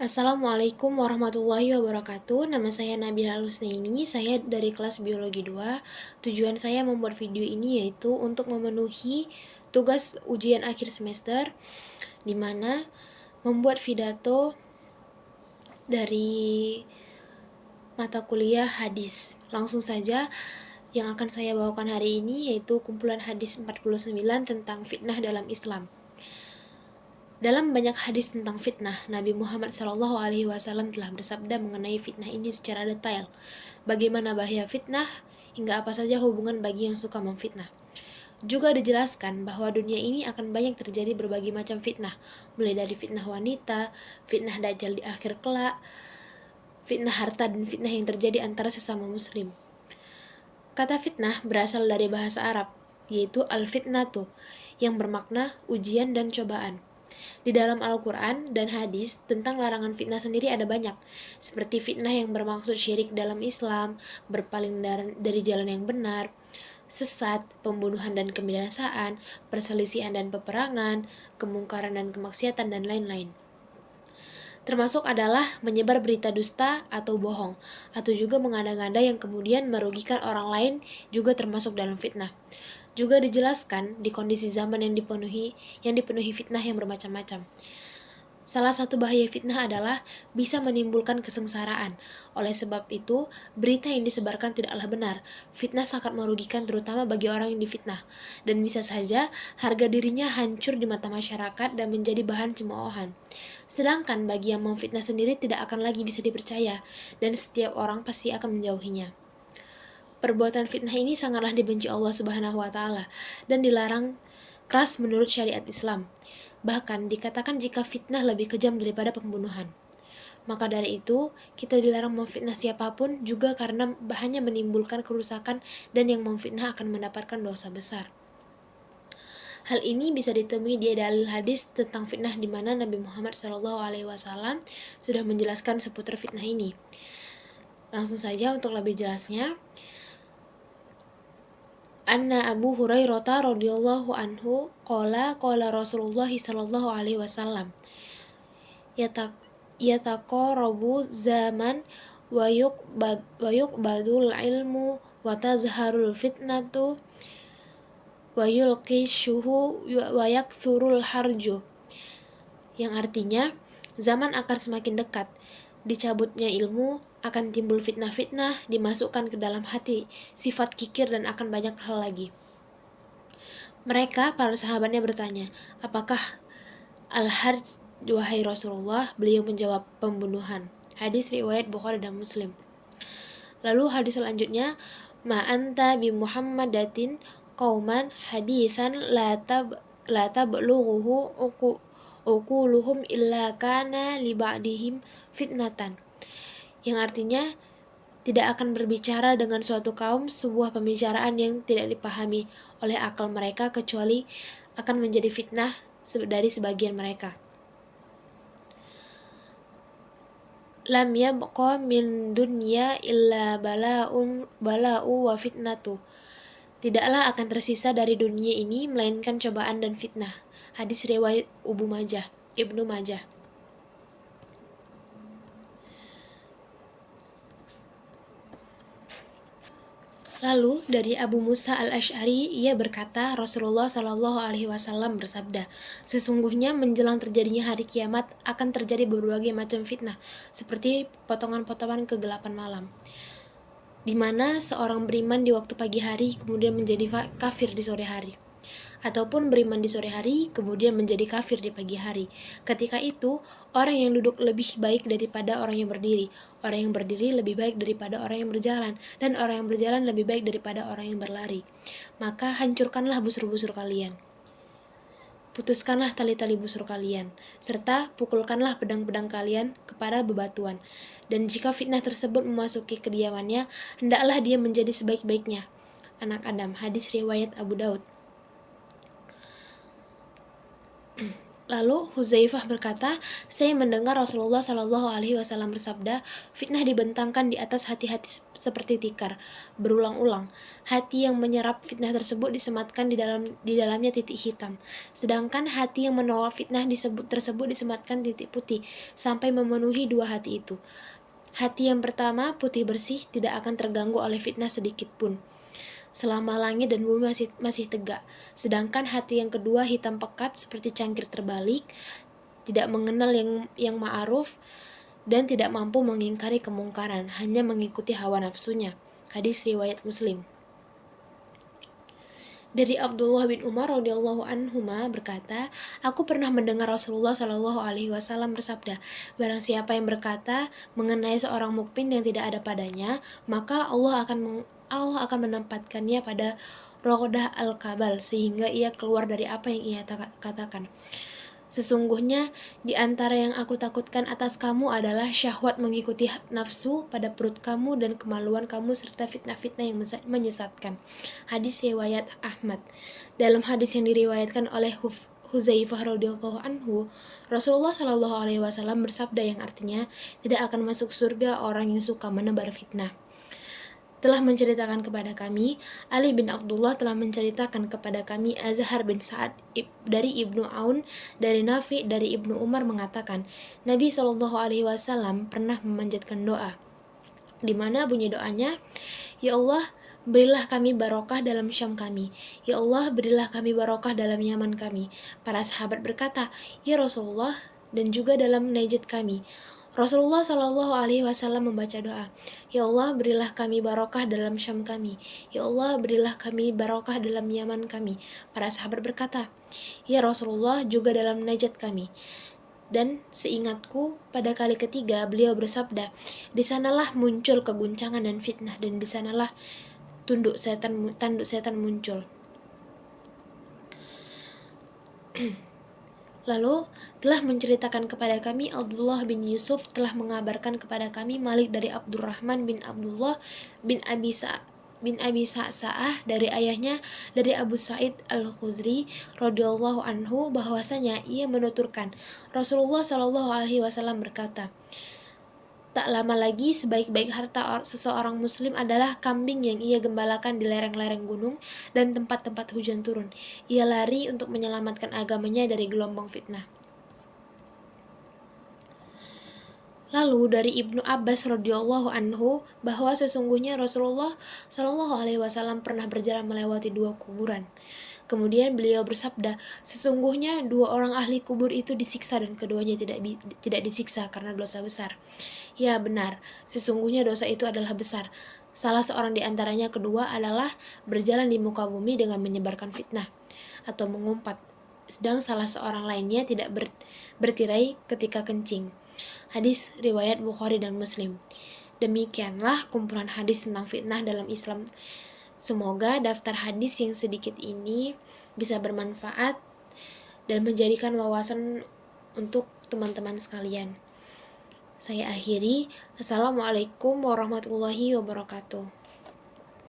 Assalamualaikum warahmatullahi wabarakatuh. Nama saya Nabila Lusnaini, saya dari kelas Biologi 2. Tujuan saya membuat video ini yaitu untuk memenuhi tugas ujian akhir semester, di mana membuat pidato dari mata kuliah hadis. Langsung saja, yang akan saya bawakan hari ini yaitu kumpulan hadis 49 tentang fitnah dalam Islam. Dalam banyak hadis tentang fitnah, Nabi Muhammad SAW telah bersabda mengenai fitnah ini secara detail. Bagaimana bahaya fitnah, hingga apa saja hubungan bagi yang suka memfitnah. Juga dijelaskan bahwa dunia ini akan banyak terjadi berbagai macam fitnah, mulai dari fitnah wanita, fitnah dajjal di akhir kelak, fitnah harta, dan fitnah yang terjadi antara sesama muslim. Kata fitnah berasal dari bahasa Arab, yaitu al-fitnatu, yang bermakna ujian dan cobaan. Di dalam Al-Quran dan hadis tentang larangan fitnah sendiri ada banyak, seperti fitnah yang bermaksud syirik dalam Islam, berpaling dari jalan yang benar, sesat, pembunuhan dan kebinasaan, perselisihan dan peperangan, kemungkaran dan kemaksiatan, dan lain-lain. Termasuk adalah menyebar berita dusta atau bohong, atau juga mengada-ngada yang kemudian merugikan orang lain juga termasuk dalam fitnah. Juga dijelaskan di kondisi zaman yang dipenuhi fitnah yang bermacam-macam. Salah satu bahaya fitnah adalah bisa menimbulkan kesengsaraan. Oleh sebab itu, berita yang disebarkan tidaklah benar. Fitnah sangat merugikan terutama bagi orang yang difitnah, dan bisa saja harga dirinya hancur di mata masyarakat dan menjadi bahan cemoohan. Sedangkan bagi yang memfitnah sendiri tidak akan lagi bisa dipercaya, dan setiap orang pasti akan menjauhinya. Perbuatan fitnah ini sangatlah dibenci Allah Subhanahu wa Ta'ala dan dilarang keras menurut syariat Islam. Bahkan dikatakan jika fitnah lebih kejam daripada pembunuhan. Maka dari itu, kita dilarang memfitnah siapapun juga karena hanya menimbulkan kerusakan dan yang memfitnah akan mendapatkan dosa besar. Hal ini bisa ditemui di dalil hadis tentang fitnah di mana Nabi Muhammad SAW sudah menjelaskan seputar fitnah ini. Langsung saja untuk lebih jelasnya. Anna Abu Hurairah radhiyallahu anhu qala Rasulullah sallallahu alaihi wasallam yataqarabu zaman wa yuqbadul ilmu wa tazharul fitnatu wa yulqi syuhu wa yakthurul harju, yang artinya zaman akan semakin dekat, dicabutnya ilmu, akan timbul fitnah-fitnah, dimasukkan ke dalam hati sifat kikir, dan akan banyak hal lagi. Mereka, para sahabatnya bertanya, apakah al-harj, wahai Rasulullah? Beliau menjawab, pembunuhan. Hadis riwayat Bukhari dan Muslim. Lalu hadis selanjutnya, ma anta bi Muhammadatin qauman hadithan la tablughuhu uquluhum illa kana li ba'dihim fitnatan, yang artinya tidak akan berbicara dengan suatu kaum sebuah pembicaraan yang tidak dipahami oleh akal mereka kecuali akan menjadi fitnah dari sebagian mereka. Lam yabqa min dunya illa bala'u wa fitnatu. Tidaklah akan tersisa dari dunia ini melainkan cobaan dan fitnah. Hadis riwayat Ibnu Majah. Lalu dari Abu Musa al-Asy'ari, ia berkata, Rasulullah Shallallahu Alaihi Wasallam bersabda, sesungguhnya menjelang terjadinya hari kiamat akan terjadi berbagai macam fitnah, seperti potongan-potongan kegelapan malam, di mana seorang beriman di waktu pagi hari kemudian menjadi kafir di sore hari, ataupun beriman di sore hari kemudian menjadi kafir di pagi hari. Ketika itu, orang yang duduk lebih baik daripada orang yang berdiri, orang yang berdiri lebih baik daripada orang yang berjalan, dan orang yang berjalan lebih baik daripada orang yang berlari. Maka hancurkanlah busur-busur kalian, putuskanlah tali-tali busur kalian, serta pukulkanlah pedang-pedang kalian kepada bebatuan. Dan jika fitnah tersebut memasuki kediamannya, hendaklah dia menjadi sebaik-baiknya anak Adam. Hadis riwayat Abu Daud. Lalu Huzaifah berkata, saya mendengar Rasulullah Shallallahu Alaihi Wasallam bersabda, fitnah dibentangkan di atas hati-hati seperti tikar, berulang-ulang. Hati yang menyerap fitnah tersebut disematkan di dalamnya titik hitam, sedangkan hati yang menolak fitnah tersebut disematkan titik putih sampai memenuhi dua hati itu. Hati yang pertama putih bersih, tidak akan terganggu oleh fitnah sedikit pun selama langit dan bumi masih tegak. Sedangkan hati yang kedua hitam pekat seperti cangkir terbalik, tidak mengenal yang ma'ruf dan tidak mampu mengingkari kemungkaran, hanya mengikuti hawa nafsunya. Hadis riwayat Muslim. Dari Abdullah bin Umar radhiyallahu anhuma berkata, aku pernah mendengar Rasulullah shallallahu alaihi wasallam bersabda, barang siapa yang berkata mengenai seorang mukmin yang tidak ada padanya, maka Allah akan menempatkannya pada roqdah al-kabal sehingga ia keluar dari apa yang ia katakan. Sesungguhnya di antara yang aku takutkan atas kamu adalah syahwat mengikuti nafsu pada perut kamu dan kemaluan kamu serta fitnah-fitnah yang menyesatkan. Hadis riwayat Ahmad. Dalam hadis yang diriwayatkan oleh Huzaifah radhiyallahu anhu, Rasulullah shallallahu alaihi wasallam bersabda yang artinya, tidak akan masuk surga orang yang suka menebar fitnah. Telah menceritakan kepada kami, Ali bin Abdullah telah menceritakan kepada kami, Azhar bin Sa'ad dari Ibnu Aun, dari Nafi, dari Ibnu Umar mengatakan, Nabi Shallallahu alaihi wasallam pernah memanjatkan doa, di mana bunyi doanya, ya Allah, berilah kami barokah dalam Syam kami. Ya Allah, berilah kami barokah dalam Yaman kami. Para sahabat berkata, ya Rasulullah, dan juga dalam Najd kami. Rasulullah Shallallahu alaihi wasallam membaca doa, ya Allah, berilah kami barokah dalam Syam kami. Ya Allah, berilah kami barokah dalam Yaman kami. Para sahabat berkata, ya Rasulullah, juga dalam Najd kami. Dan seingatku, pada kali ketiga beliau bersabda, di sanalah muncul keguncangan dan fitnah, dan di sanalah tanduk setan muncul. Lalu telah menceritakan kepada kami, Abdullah bin Yusuf telah mengabarkan kepada kami, Malik dari Abdurrahman bin Abdullah bin Abi Sa'sa'ah dari ayahnya, dari Abu Sa'id Al-Khudri radhiyallahu anhu, bahwasanya ia menuturkan, Rasulullah shallallahu alaihi wasallam berkata, tak lama lagi sebaik-baik harta seseorang muslim adalah kambing yang ia gembalakan di lereng-lereng gunung dan tempat-tempat hujan turun. Ia lari untuk menyelamatkan agamanya dari gelombang fitnah. Lalu dari Ibnu Abbas radhiyallahu anhu bahwa sesungguhnya Rasulullah shallallahu alaihi wasallam pernah berjalan melewati dua kuburan. Kemudian beliau bersabda, sesungguhnya dua orang ahli kubur itu disiksa dan keduanya tidak disiksa karena dosa besar. Ya benar, sesungguhnya dosa itu adalah besar. Salah seorang di antaranya kedua adalah berjalan di muka bumi dengan menyebarkan fitnah atau mengumpat, sedang salah seorang lainnya tidak bertirai ketika kencing. Hadis riwayat Bukhari dan Muslim. Demikianlah kumpulan hadis tentang fitnah dalam Islam. Semoga daftar hadis yang sedikit ini bisa bermanfaat dan menjadikan wawasan untuk teman-teman sekalian. Saya akhiri. Assalamualaikum warahmatullahi wabarakatuh.